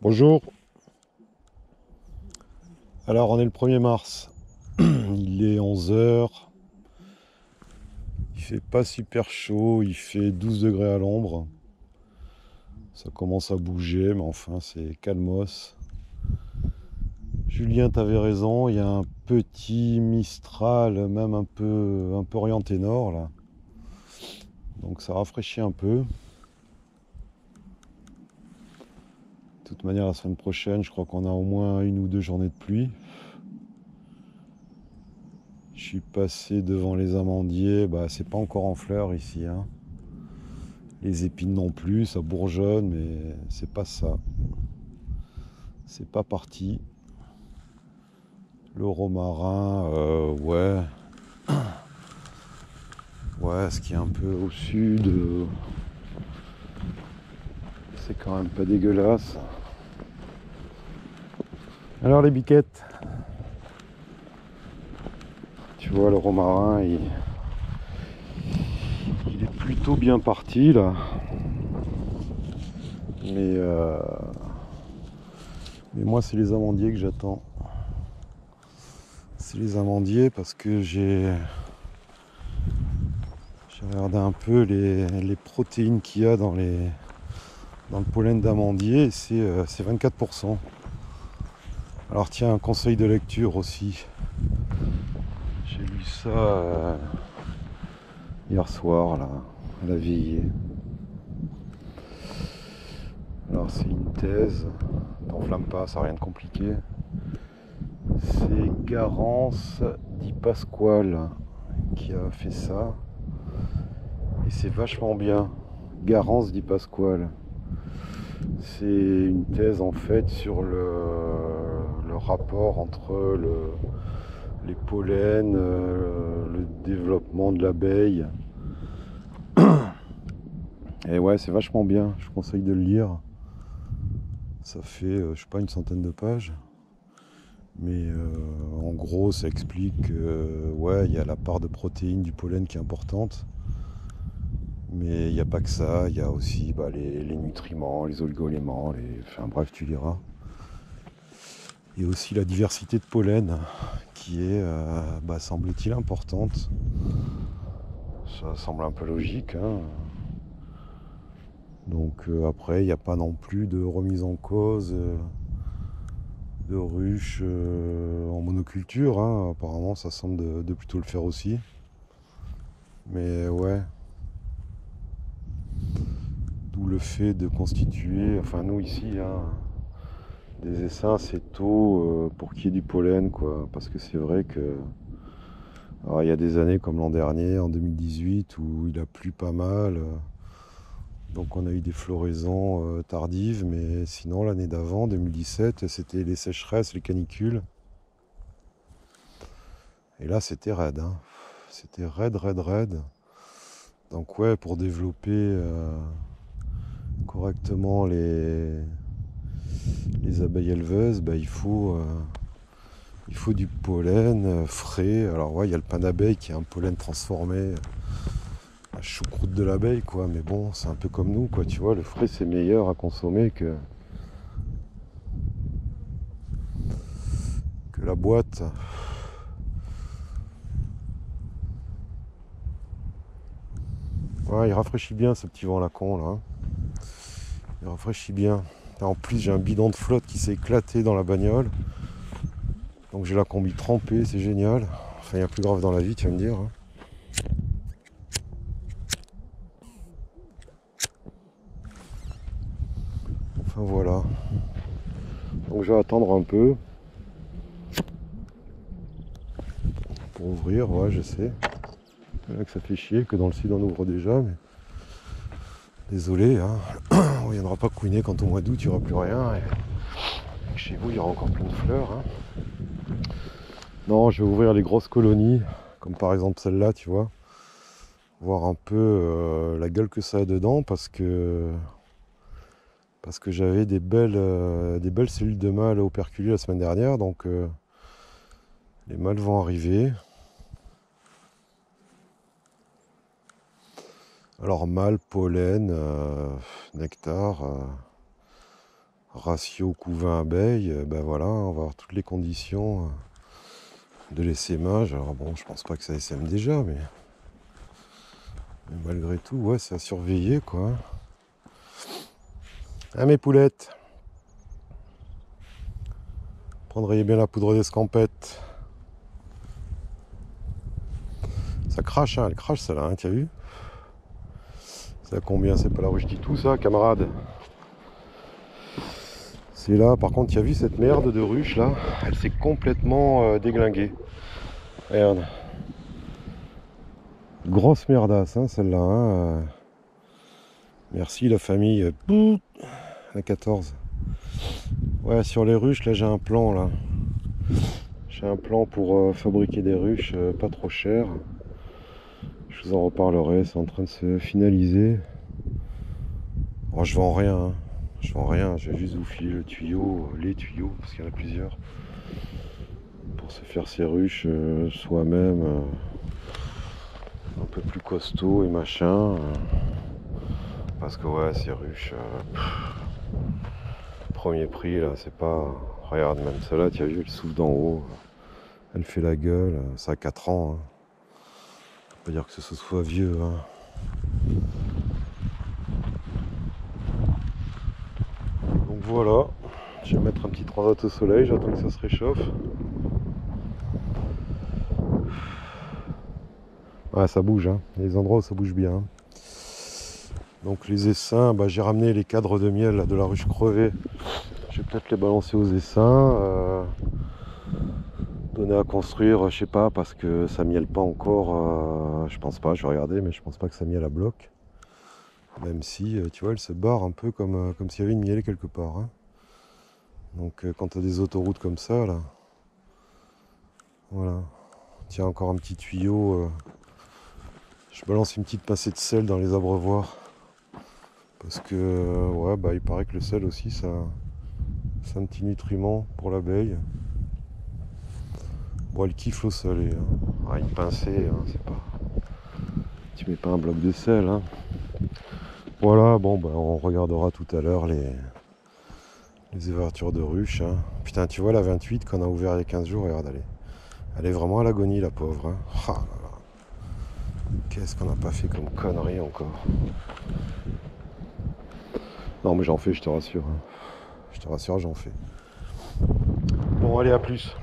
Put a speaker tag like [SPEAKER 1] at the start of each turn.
[SPEAKER 1] Bonjour, alors on est le 1er mars, il est 11 heures. Il fait pas super chaud, il fait 12 degrés à l'ombre, ça commence à bouger mais enfin c'est calmos. Julien, t'avais raison, il y a un petit Mistral, même un peu orienté nord là, donc ça rafraîchit un peu. De toute manière la semaine prochaine je crois qu'on a au moins 1 ou 2 journées de pluie. Je suis passé devant les amandiers, bah c'est pas encore en fleurs ici, hein. Les épines non plus, ça bourgeonne, mais c'est pas ça. C'est pas parti. Le romarin, ouais. Ouais, ce qui est un peu au sud, c'est quand même pas dégueulasse. Alors les biquettes, tu vois, le romarin, il est plutôt bien parti là. Mais moi, c'est les amandiers que j'attends. C'est les amandiers parce que j'ai regardé un peu les protéines qu'il y a dans le pollen d'amandier, et c'est 24%. Alors tiens, un conseil de lecture aussi. J'ai lu ça hier soir, là, à la veillée. Alors c'est une thèse, t'enflamme pas, ça n'a rien de compliqué. C'est Garance Di Pasquale qui a fait ça. Et c'est vachement bien. Garance Di Pasquale. C'est une thèse en fait sur le rapport entre les pollens, le développement de l'abeille. Et ouais, c'est vachement bien, je conseille de le lire. Ça fait, je sais pas, une centaine de pages. Mais en gros, ça explique que ouais, il y a la part de protéines du pollen qui est importante. Mais il n'y a pas que ça, il y a aussi les nutriments, les oligo-éléments, enfin bref, tu liras. Et aussi la diversité de pollen qui est, semble-t-il, importante. Ça semble un peu logique, hein. Donc après, il n'y a pas non plus de remise en cause de ruches en monoculture, hein. Apparemment, ça semble de plutôt le faire aussi. Mais ouais, d'où le fait de constituer, enfin nous ici, hein, des essaims assez tôt pour qu'il y ait du pollen, quoi. Parce que c'est vrai que alors, il y a des années comme l'an dernier, en 2018, où il a plu pas mal. Donc on a eu des floraisons tardives, mais sinon l'année d'avant, 2017, c'était les sécheresses, les canicules. Et là c'était raide, hein. C'était raide, raide, raide. Donc ouais, pour développer correctement les abeilles éleveuses, il faut du pollen frais. Alors ouais, il y a le pain d'abeille qui est un pollen transformé, la choucroute de l'abeille, quoi. Mais bon, c'est un peu comme nous, quoi. Tu vois, le frais c'est meilleur à consommer que la boîte. Ouais, il rafraîchit bien ce petit vent con là. Il rafraîchit bien. Et en plus, j'ai un bidon de flotte qui s'est éclaté dans la bagnole. Donc j'ai la combi trempée, c'est génial. Enfin, il y a plus grave dans la vie, tu vas me dire, hein. Enfin voilà. Donc je vais attendre un peu pour ouvrir, ouais, je sais. C'est là que ça fait chier que dans le sud on ouvre déjà, mais désolé, hein. On viendra pas couiner quand au mois d'août il n'y aura plus rien. Et chez vous il y aura encore plein de fleurs, hein. Non, je vais ouvrir les grosses colonies, comme par exemple celle-là, tu vois. Voir un peu la gueule que ça a dedans parce que j'avais des belles cellules de mâles operculées la semaine dernière, donc les mâles vont arriver. Alors mâle, pollen, nectar, ratio couvain abeille, ben voilà, on va avoir toutes les conditions de l'essaimage. Alors bon, je pense pas que ça essaime déjà, mais malgré tout, ouais, c'est à surveiller, quoi. Ah, mes poulettes, prendriez bien la poudre d'escampette. Ça crache, hein, elle crache celle-là, hein, t'as vu? C'est à combien? C'est pas la ruche du tout, ça, camarade? C'est là, par contre, tu as vu cette merde de ruche là? Elle s'est complètement déglinguée. Regarde. Grosse merdasse, hein, celle-là. Hein. Merci la famille. La 14. Ouais, sur les ruches, là j'ai un plan là. J'ai un plan pour fabriquer des ruches pas trop chères. Je vous en reparlerai, c'est en train de se finaliser. Oh, je vends rien. Hein. Je vends rien, je vais juste vous filer le tuyau, les tuyaux, parce qu'il y en a plusieurs. Pour se faire ses ruches soi-même. Un peu plus costaud et machin. Parce que ouais, ces ruches, premier prix là, c'est pas. Regarde, même celle-là, tu as vu, elle souffle d'en haut. Elle fait la gueule, ça a 4 ans. Hein. Faut pas dire que ce soit vieux. Hein. Donc voilà, je vais mettre un petit transat au soleil, j'attends que ça se réchauffe. Ouais, ça bouge, hein. Il y a des endroits où ça bouge bien. Hein. Donc les essaims, bah, j'ai ramené les cadres de miel là, de la ruche crevée. Je vais peut-être les balancer aux essaims. Donner à construire, je sais pas, parce que ça miele pas encore. Je pense pas, je vais regarder, mais je pense pas que ça miele à bloc. Même si, tu vois, elle se barre un peu comme s'il y avait une miel quelque part. Hein. Donc quand tu as des autoroutes comme ça, là, voilà. Tiens, encore un petit tuyau. Je balance une petite pincée de sel dans les abreuvoirs. Parce que, ouais, bah il paraît que le sel aussi, c'est un petit nutriment pour l'abeille. Bon, elle kiffe l'eau salée. Hein. Ah, une pincée, hein, c'est pas... Tu mets pas un bloc de sel. Hein. Voilà, bon, bah on regardera tout à l'heure les ouvertures de ruches. Hein. Putain, tu vois la 28 qu'on a ouvert il y a 15 jours, regarde, elle est vraiment à l'agonie, la pauvre. Hein. Ah, là, là. Qu'est-ce qu'on n'a pas fait comme connerie encore? Non, mais j'en fais, je te rassure. Hein. Je te rassure, j'en fais. Bon, allez, à plus.